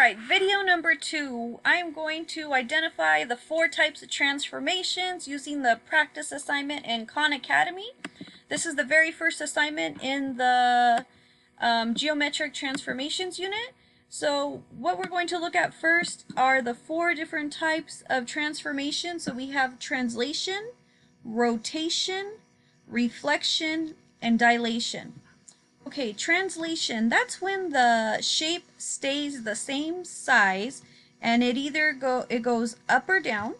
Alright, video number 2. I'm going to identify the 4 types of transformations using the practice assignment in Khan Academy. This is the very first assignment in the geometric transformations unit. So what we're going to look at first are the 4 different types of transformation. So we have translation, rotation, reflection, and dilation. Okay, translation, that's when the shape stays the same size and it either goes up or down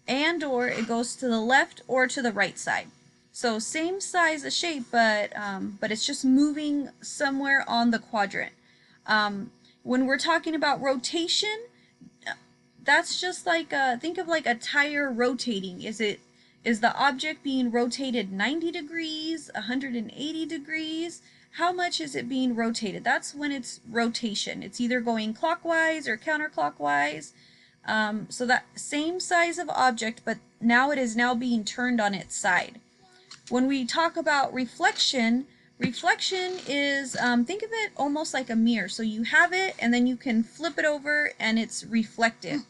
and or it goes to the left or to the right side. So same size of shape, but it's just moving somewhere on the quadrant. When we're talking about rotation, that's just like think of like a tire rotating. Is the object being rotated 90 degrees, 180 degrees? How much is it being rotated? That's when it's rotation. It's either going clockwise or counterclockwise. So that same size of object, but now it is now being turned on its side. When we talk about reflection, reflection is, think of it almost like a mirror. So you have it and then you can flip it over and it's reflective.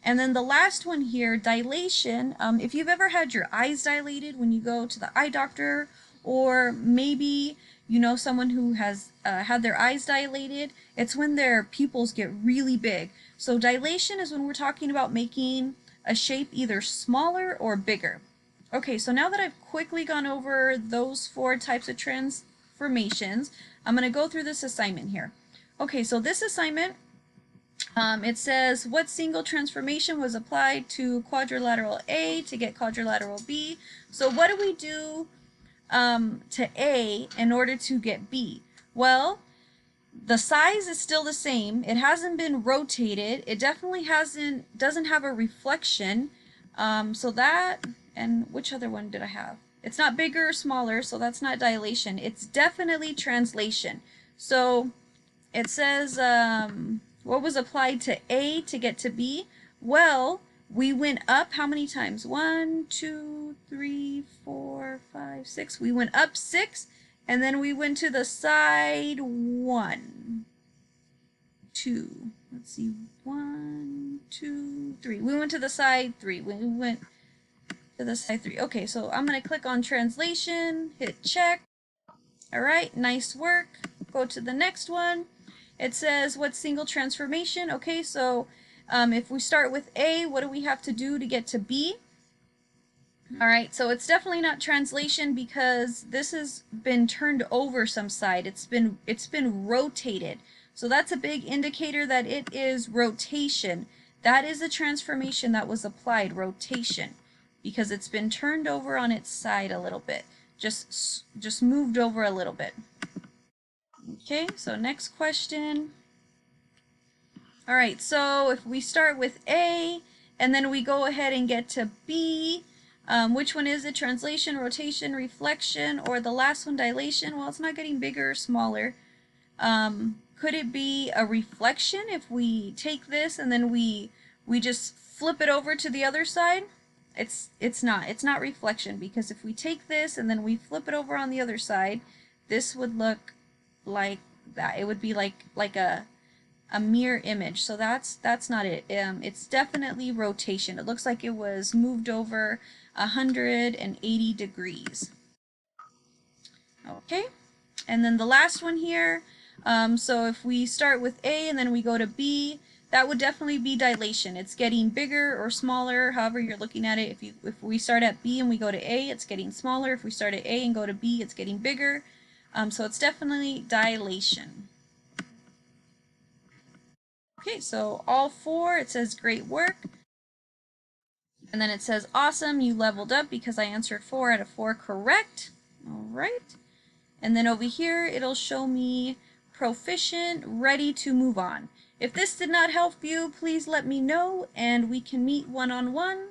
And then the last one here, dilation, if you've ever had your eyes dilated when you go to the eye doctor, or maybe you know someone who has had their eyes dilated, it's when their pupils get really big. So dilation is when we're talking about making a shape either smaller or bigger. Okay, so now that I've quickly gone over those 4 types of transformations, I'm going to go through this assignment here. Okay, so this assignment, it says what single transformation was applied to quadrilateral A to get quadrilateral B. So what do we do to A in order to get B? Well, the size is still the same. It hasn't been rotated. It definitely doesn't have a reflection. So that, and which other one did I have? It's not bigger or smaller, so that's not dilation. It's definitely translation. So it says what was applied to A to get to B? Well, we went up how many times? 1, 2, 3, 4, 5, 6. We went up 6, and then we went to the side 1, 2. Let's see, 1, 2, 3. We went to the side 3. We went to the side 3. Okay, so I'm going to click on translation, hit check. All right, nice work. Go to the next one. It says what single transformation? Okay, so if we start with A, what do we have to do to get to B? All right, so it's definitely not translation because this has been turned over some side. It's been rotated. So that's a big indicator that it is rotation. That is a transformation that was applied, rotation, because it's been turned over on its side a little bit. Just moved over a little bit. Okay, so next question. All right, so if we start with A and then we go ahead and get to B, which one is it? Translation, rotation, reflection, or the last one, dilation? Well, it's not getting bigger or smaller. Could it be a reflection if we take this and then we just flip it over to the other side? It's not reflection, because if we take this and then we flip it over on the other side, this would look like that. It would be like a mirror image. So that's not it. It's definitely rotation. It looks like it was moved over 180 degrees. Okay, and then the last one here, so if we start with A and then we go to B, that would definitely be dilation. It's getting bigger or smaller, however you're looking at it. If we start at B and we go to A, it's getting smaller. If we start at A and go to B, it's getting bigger. So it's definitely dilation. Okay, so all 4, it says great work. And then it says awesome, you leveled up because I answered 4 out of 4 correct. All right. And then over here, it'll show me proficient, ready to move on. If this did not help you, please let me know and we can meet one-on-one.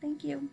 Thank you.